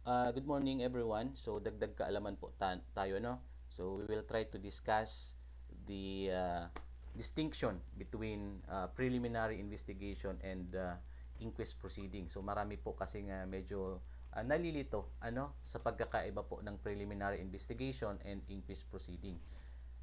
Good morning everyone. So dagdag kaalaman po tayo, no. So we will try to discuss the distinction between preliminary investigation and inquest proceeding. So marami po kasi nga medyo nalilito sa pagkakaiba po ng preliminary investigation and inquest proceeding.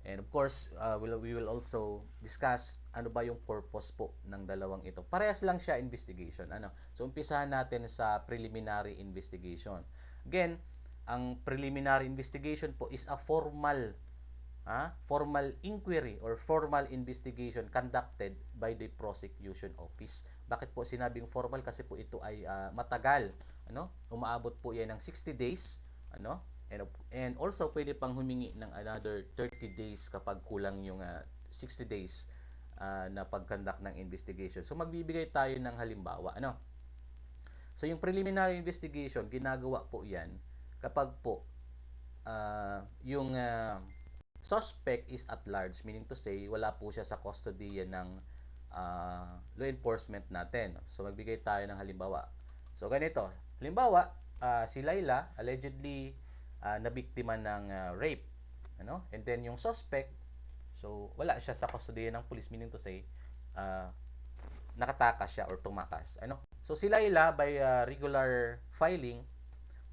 And of course, we will also discuss ano ba yung purpose po ng dalawang ito. Parehas lang siya investigation. So umpisahan natin sa preliminary investigation. Again, ang preliminary investigation po is a formal inquiry or formal investigation conducted by the prosecution office. Bakit po sinabing formal? Kasi po ito ay matagal. Umaabot po yan ng 60 days. And also pwede pang humingi ng another 30 days kapag kulang yung 60 days na pag-conduct ng investigation. So magbibigay tayo ng halimbawa. So yung preliminary investigation, ginagawa po yan kapag po yung suspect is at large, meaning to say wala po siya sa custody ng law enforcement natin. So magbigay tayo ng halimbawa. So ganito, halimbawa, si Laila allegedly nabiktima ng rape. And then yung suspect, so wala siya sa custody ng police, meaning to say nakatakas siya or tumakas. So si Laila by regular filing,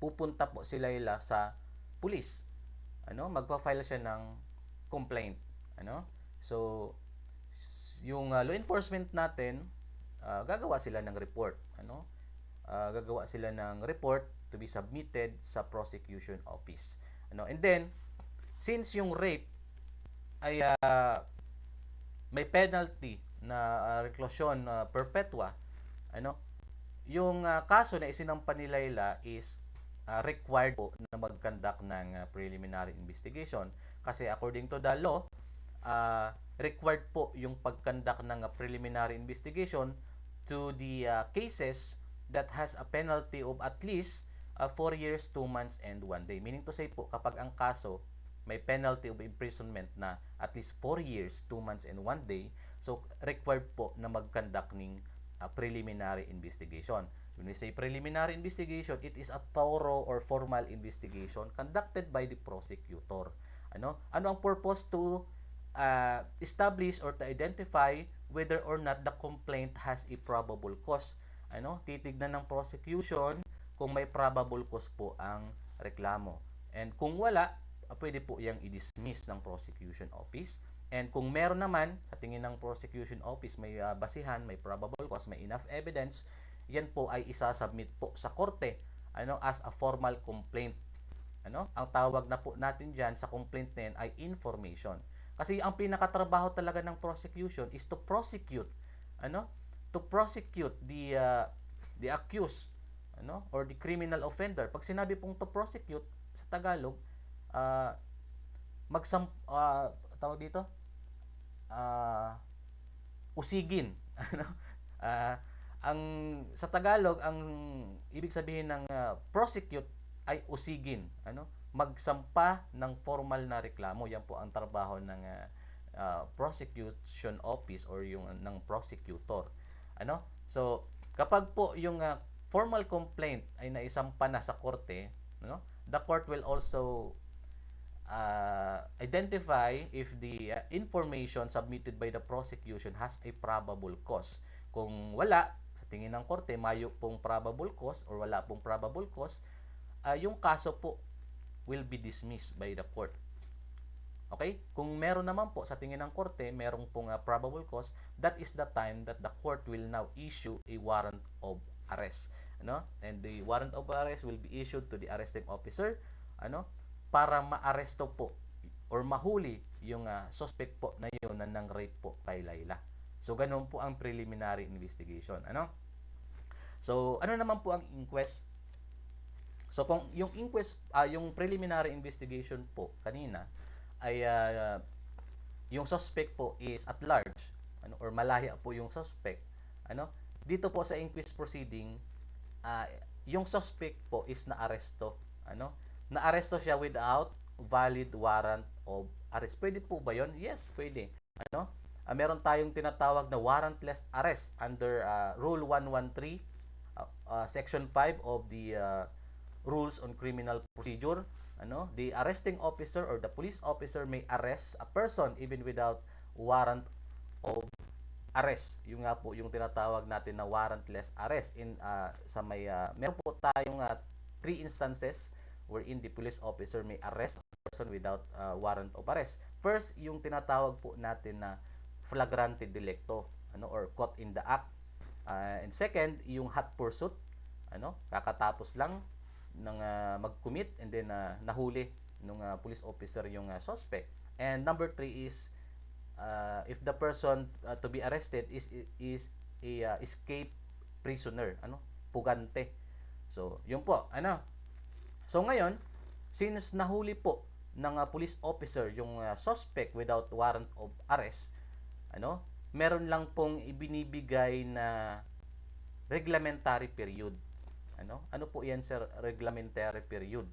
pupunta po si Laila sa police. Magpa-file siya ng complaint. So yung law enforcement natin, gagawa sila ng report. Gagawa sila ng report to be submitted sa prosecution office. And then, since yung rape ay may penalty na reclusion perpetua, yung kaso na isinampa ni Laila is required po na mag-conduct ng preliminary investigation. Kasi according to the law, required po yung pag-conduct ng preliminary investigation to the cases that has a penalty of at least 4 years, 2 months, and 1 day. Meaning to say po, kapag ang kaso may penalty of imprisonment na at least 4 years, 2 months, and 1 day, so required po na mag-conduct ng preliminary investigation. When we say preliminary investigation, it is a thorough or formal investigation conducted by the prosecutor. Ano ang purpose? To establish or to identify whether or not the complaint has a probable cause. Titignan ng prosecution kung may probable cause po ang reklamo. And kung wala, pwede po yang i-dismiss ng prosecution office. And kung meron naman, sa tingin ng prosecution office, may basihan, may probable cause, may enough evidence, yan po ay isasubmit po sa korte as a formal complaint. Ang tawag na po natin dyan sa complaint na yan ay information. Kasi ang pinakatrabaho talaga ng prosecution is to prosecute. To prosecute the accused, or the criminal offender. Pag sinabi pong to prosecute sa Tagalog, tawag dito, usigin. uh, ang sa Tagalog, ang ibig sabihin ng prosecute ay usigin. Magsampa ng formal na reklamo. Yan po ang trabaho ng prosecution office or yung ng prosecutor. So kapag po yung formal complaint ay naisampa na sa korte, the court will also identify if the information submitted by the prosecution has a probable cause. Kung wala, sa tingin ng korte, mayo pong probable cause or wala pong probable cause, yung kaso po will be dismissed by the court. Okay? Kung meron naman po sa tingin ng korte, merong pong probable cause, that is the time that the court will now issue a warrant of arrest. And the warrant of arrest will be issued to the arresting officer, para maaresto po or mahuli yung suspect po na yun na nang rape po kay Laila. So ganun po ang preliminary investigation. So ano naman po ang inquest? So kung yung inquest, yung preliminary investigation po kanina ay yung suspect po is at large, or malaya po yung suspect. Dito po sa inquest proceeding, yung suspect po is naaresto. Naaresto siya without valid warrant of arrest. Pwede po ba yon? Yes, pwede. Meron tayong tinatawag na warrantless arrest under Rule 113, Section 5 of the rules on criminal procedure. The arresting officer or the police officer may arrest a person even without warrant of arrest. Yung nga po yung tinatawag natin na warrantless arrest sa meron po tayong three instances wherein the police officer may arrest a person without warrant of arrest. First, yung tinatawag po natin na flagrante delicto, or caught in the act. And second, yung hot pursuit, kakatapos lang ng mag-commit and then nahuli ng police officer yung suspect. And number three is if the person to be arrested is a escape prisoner, pugante. So, yun po, So ngayon, since nahuli po ng police officer yung suspect without warrant of arrest, meron lang pong ibinibigay na reglementary period. Ano po yan, sir? Reglementary period.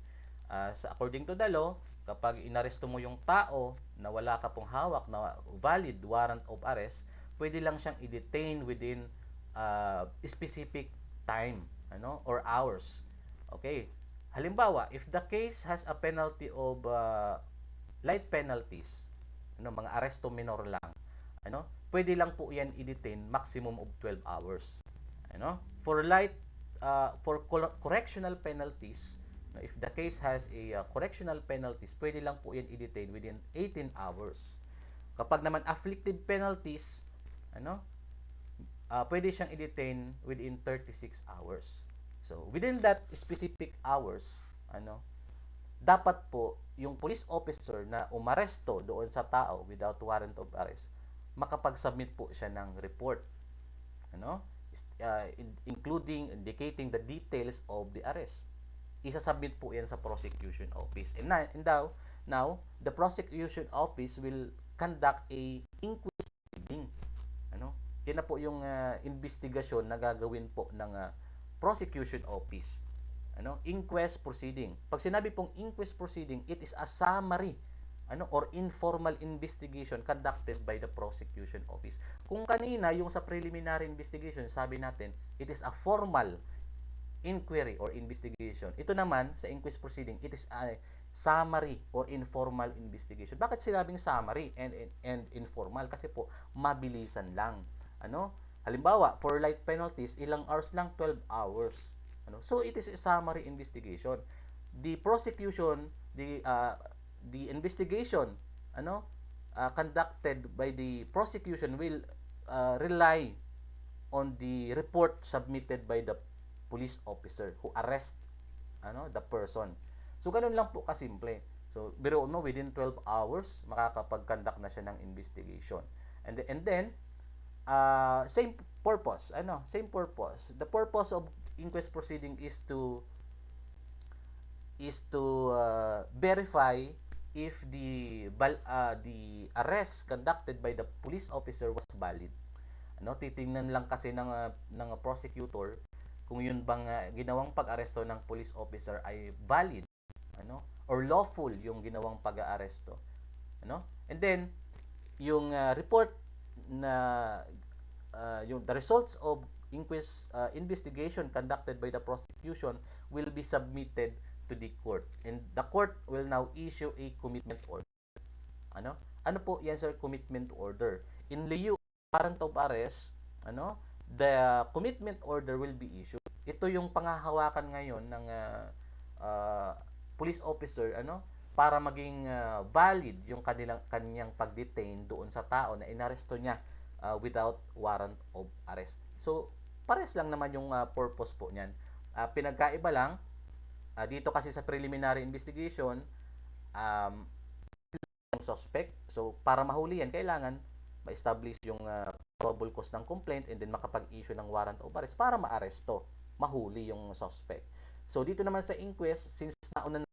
According to the law, kapag inaresto mo yung tao na wala ka pong hawak na valid warrant of arrest, pwede lang siyang i-detain within specific time, or hours. Okay. Halimbawa, if the case has a penalty of light penalties, mga aresto minor lang, pwede lang po yan i-detain maximum of 12 hours. For correctional penalties, if the case has a correctional penalties, pwede lang po yan i-detain within 18 hours. Kapag naman afflicted penalties, pwede siyang i-detain within 36 hours. So, within that specific hours, dapat po yung police officer na umaresto doon sa tao without warrant of arrest, makapag-submit po siya ng report. Including, indicating the details of the arrest. Isasubmit po yan sa prosecution office. And now, the prosecution office will conduct a inquest proceeding. Yan na po yung investigasyon na gagawin po ng prosecution office. Inquest proceeding. Pag sinabi pong inquest proceeding, it is a summary or informal investigation conducted by the prosecution office. Kung kanina yung sa preliminary investigation, sabi natin, it is a formal inquiry or investigation. Ito naman sa inquest proceeding, it is a summary or informal investigation. Bakit sinabing summary and informal? Kasi po mabilisan lang. Halimbawa, for light penalties, ilang hours lang? 12 hours. So, it is a summary investigation. The prosecution, the investigation, conducted by the prosecution will rely on the report submitted by the police officer who arrest the person. So, ganun lang po kasimple. So, biro mo, within 12 hours, makakapag-conduct na siya ng investigation. And then, same purpose. Same purpose. The purpose of inquest proceeding is to verify if the arrest conducted by the police officer was valid. Titingnan lang kasi ng prosecutor kung yun bang ginawang pag-aresto ng police officer ay valid, or lawful yung ginawang pag-aaresto. And then yung report na the results of inquest investigation conducted by the prosecution will be submitted to the court, and the court will now issue a commitment order. Ano po yan, sir? Commitment order. In lieu of warrant of arrest, the commitment order will be issued. Ito yung panghahawakan ngayon ng police officer, para maging valid yung kanyang pag-detain doon sa tao na inaresto niya without warrant of arrest. So, pares lang naman yung purpose po niyan. Pinagkaiba lang, dito kasi sa preliminary investigation, yung suspect. So, para mahuli yan, kailangan ma-establish yung probable cause ng complaint and then makapag-issue ng warrant of arrest para ma-aresto, mahuli yung suspect. So, dito naman sa inquest, since nauna na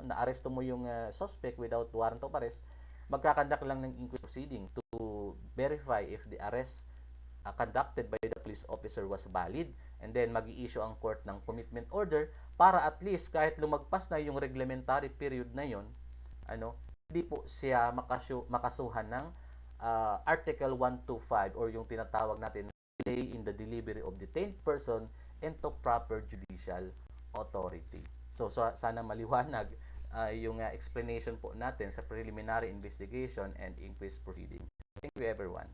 na-aresto mo yung suspect without warrant of arrest, magkakandak lang ng inquest proceeding to verify if the arrest conducted by the police officer was valid, and then mag-i-issue ang court ng commitment order para at least kahit lumagpas na yung reglementary period na yon, hindi po siya makasuhan ng Article 125 or yung tinatawag natin delay in the delivery of detained person into proper judicial authority. So, sana maliwanag yung explanation po natin sa preliminary investigation and inquest proceeding. Thank you everyone.